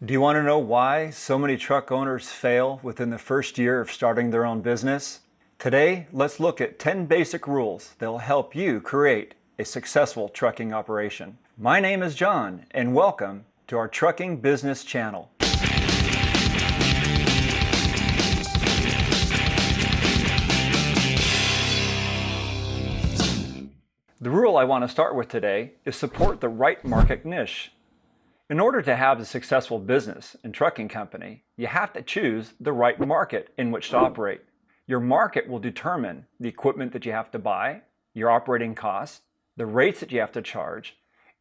Do you want to know why so many truck owners fail within the first year of starting their own business? Today, let's look at 10 basic rules that will help you create a successful trucking operation. My name is John, and welcome to our Trucking Business channel. The rule I want to start with today is support the right market niche. In order to have a successful business and trucking company, you have to choose the right market in which to operate. Your market will determine the equipment that you have to buy, your operating costs, the rates that you have to charge,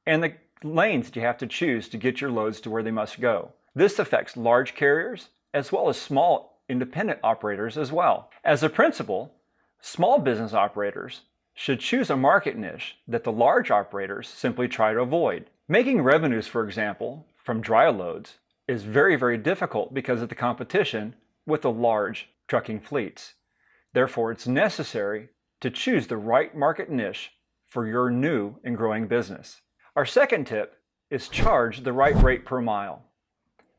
and the lanes that you have to choose to get your loads to where they must go. This affects large carriers as well as small independent operators as well. As a principle, small business operators should choose a market niche that the large operators simply try to avoid. Making revenues, for example, from dry loads is very difficult because of the competition with the large trucking fleets. Therefore, it's necessary to choose the right market niche for your new and growing business. Our second tip is charge the right rate per mile.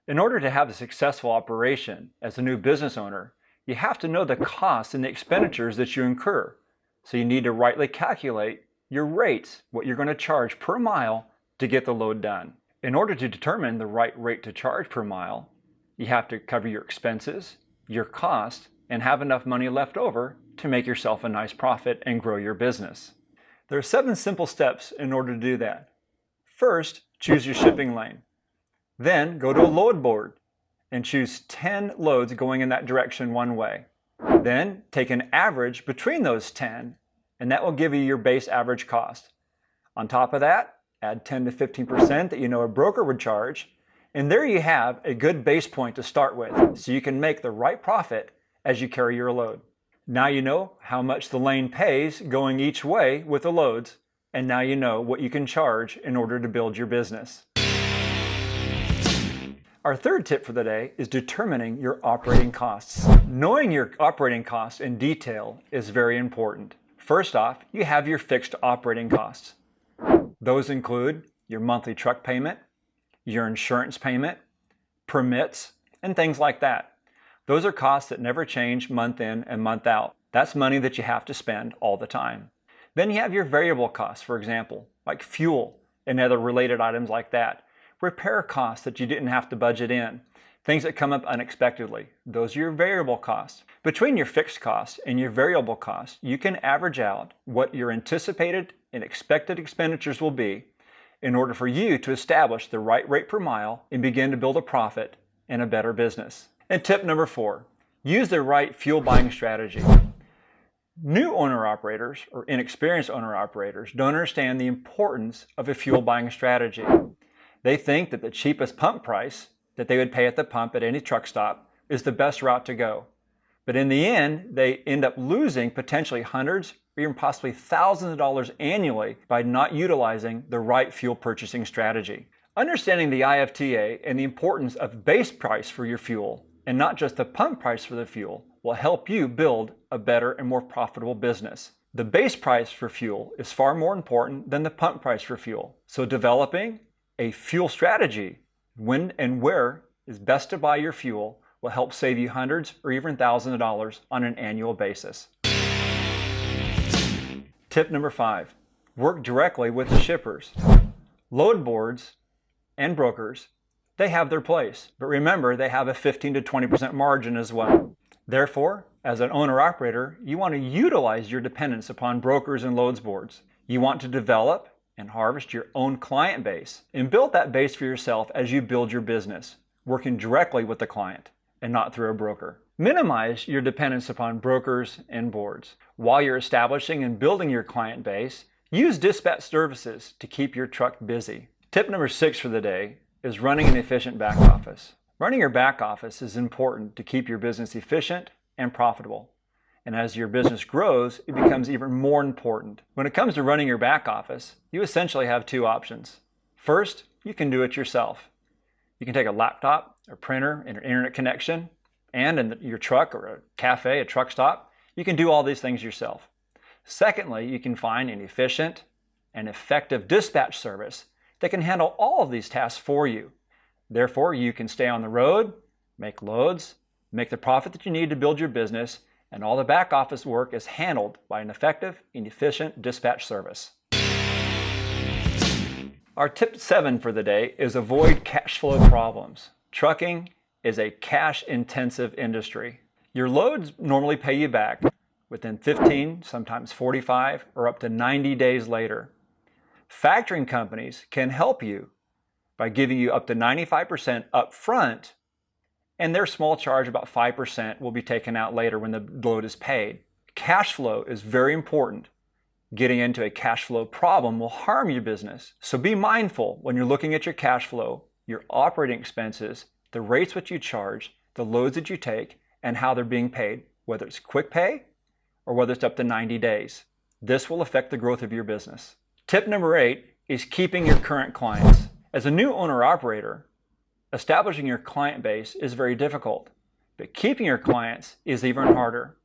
In order to have a successful operation as a new business owner, you have to know the costs and the expenditures that you incur. So you need to rightly calculate your rates, what you're going to charge per mile to get the load done. In order to determine the right rate to charge per mile, you have to cover your expenses, your cost, and have enough money left over to make yourself a nice profit and grow your business. There are 7 simple steps in order to do that. First, choose your shipping lane. Then go to a load board and choose 10 loads going in that direction one way. Then take an average between those 10, and that will give you your base average cost. On top of that, add 10 to 15% that you know a broker would charge, and there you have a good base point to start with, so you can make the right profit as you carry your load. Now you know how much the lane pays going each way with the loads, and now you know what you can charge in order to build your business. Our third tip for the day is determining your operating costs. Knowing your operating costs in detail is very important. First off, you have your fixed operating costs. Those include your monthly truck payment, your insurance payment, permits, and things like that. Those are costs that never change month in and month out. That's money that you have to spend all the time. Then you have your variable costs, for example, like fuel and other related items like that. Repair costs that you didn't have to budget in. Things that come up unexpectedly. Those are your variable costs. Between your fixed costs and your variable costs, you can average out what your anticipated and expected expenditures will be in order for you to establish the right rate per mile and begin to build a profit and a better business. And tip number 4, use the right fuel buying strategy. New owner-operators or inexperienced owner-operators don't understand the importance of a fuel buying strategy. They think that the cheapest pump price that they would pay at the pump at any truck stop is the best route to go. But in the end, they end up losing potentially hundreds or even possibly thousands of dollars annually by not utilizing the right fuel purchasing strategy. Understanding the IFTA and the importance of base price for your fuel and not just the pump price for the fuel will help you build a better and more profitable business. The base price for fuel is far more important than the pump price for fuel. So developing a fuel strategy, when and where is best to buy your fuel, will help save you hundreds or even thousands of dollars on an annual basis. Tip number 5, work directly with the shippers. Load boards and brokers, they have their place, but remember they have a 15 to 20% margin as well. Therefore, as an owner-operator, you want to utilize your dependence upon brokers and loads boards. You want to develop and harvest your own client base and build that base for yourself as you build your business, working directly with the client and not through a broker. Minimize your dependence upon brokers and boards. While you're establishing and building your client base, use dispatch services to keep your truck busy. Tip number 6 for the day is running an efficient back office. Running your back office is important to keep your business efficient and profitable. And as your business grows, it becomes even more important. When it comes to running your back office, you essentially have 2 options. First, you can do it yourself. You can take a laptop, a printer, and an internet connection, and in your truck or a cafe, a truck stop, you can do all these things yourself. Secondly, you can find an efficient and effective dispatch service that can handle all of these tasks for you. Therefore, you can stay on the road, make loads, make the profit that you need to build your business, and all the back office work is handled by an effective and efficient dispatch service. Our tip 7 for the day is avoid cash flow problems. Trucking is a cash-intensive industry. Your loads normally pay you back within 15, sometimes 45, or up to 90 days later. Factoring companies can help you by giving you up to 95% up front, and their small charge, about 5%, will be taken out later when the load is paid. Cash flow is very important. Getting into a cash flow problem will harm your business. So be mindful when you're looking at your cash flow, your operating expenses, the rates which you charge, the loads that you take, and how they're being paid, whether it's quick pay or whether it's up to 90 days. This will affect the growth of your business. Tip number 8 is keeping your current clients. As a new owner-operator, establishing your client base is very difficult, but keeping your clients is even harder.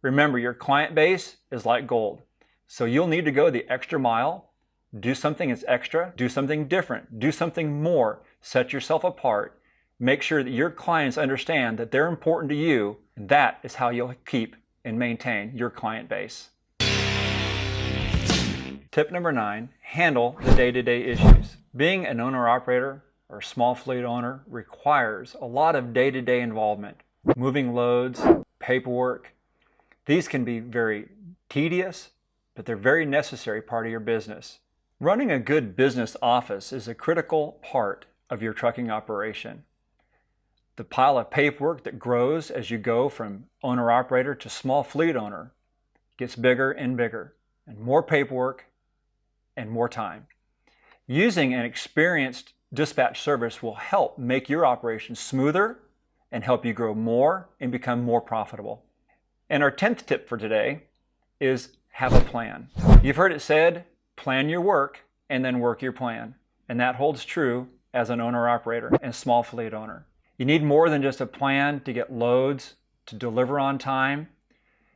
Remember, your client base is like gold, so you'll need to go the extra mile, do something that's extra, do something different, do something more, set yourself apart. Make sure that your clients understand that they're important to you, and that is how you'll keep and maintain your client base. Tip number 9, handle the day-to-day issues. Being an owner-operator or small fleet owner requires a lot of day-to-day involvement. Moving loads, paperwork. These can be very tedious, but they're very necessary part of your business. Running a good business office is a critical part of your trucking operation. The pile of paperwork that grows as you go from owner-operator to small fleet owner gets bigger and bigger, and more paperwork and more time. Using an experienced dispatch service will help make your operation smoother and help you grow more and become more profitable. And our 10th tip for today is have a plan. You've heard it said, plan your work and then work your plan. And that holds true as an owner-operator and small fleet owner. You need more than just a plan to get loads, to deliver on time.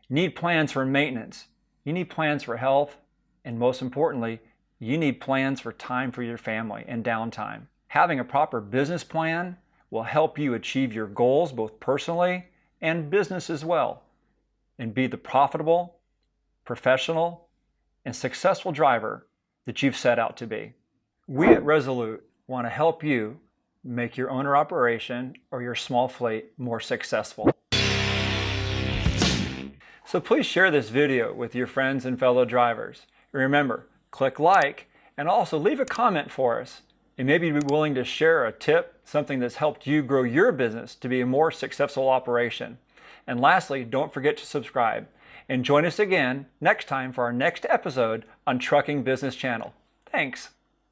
You need plans for maintenance. You need plans for health. And most importantly, you need plans for time for your family and downtime. Having a proper business plan will help you achieve your goals, both personally and business as well, and be the profitable, professional, and successful driver that you've set out to be. We at Resolute want to help you make your owner operation or your small fleet more successful. So please share this video with your friends and fellow drivers. Remember, click like and also leave a comment for us, and maybe be willing to share a tip, something that's helped you grow your business to be a more successful operation. And lastly, don't forget to subscribe and join us again next time for our next episode on Trucking Business Channel. Thanks.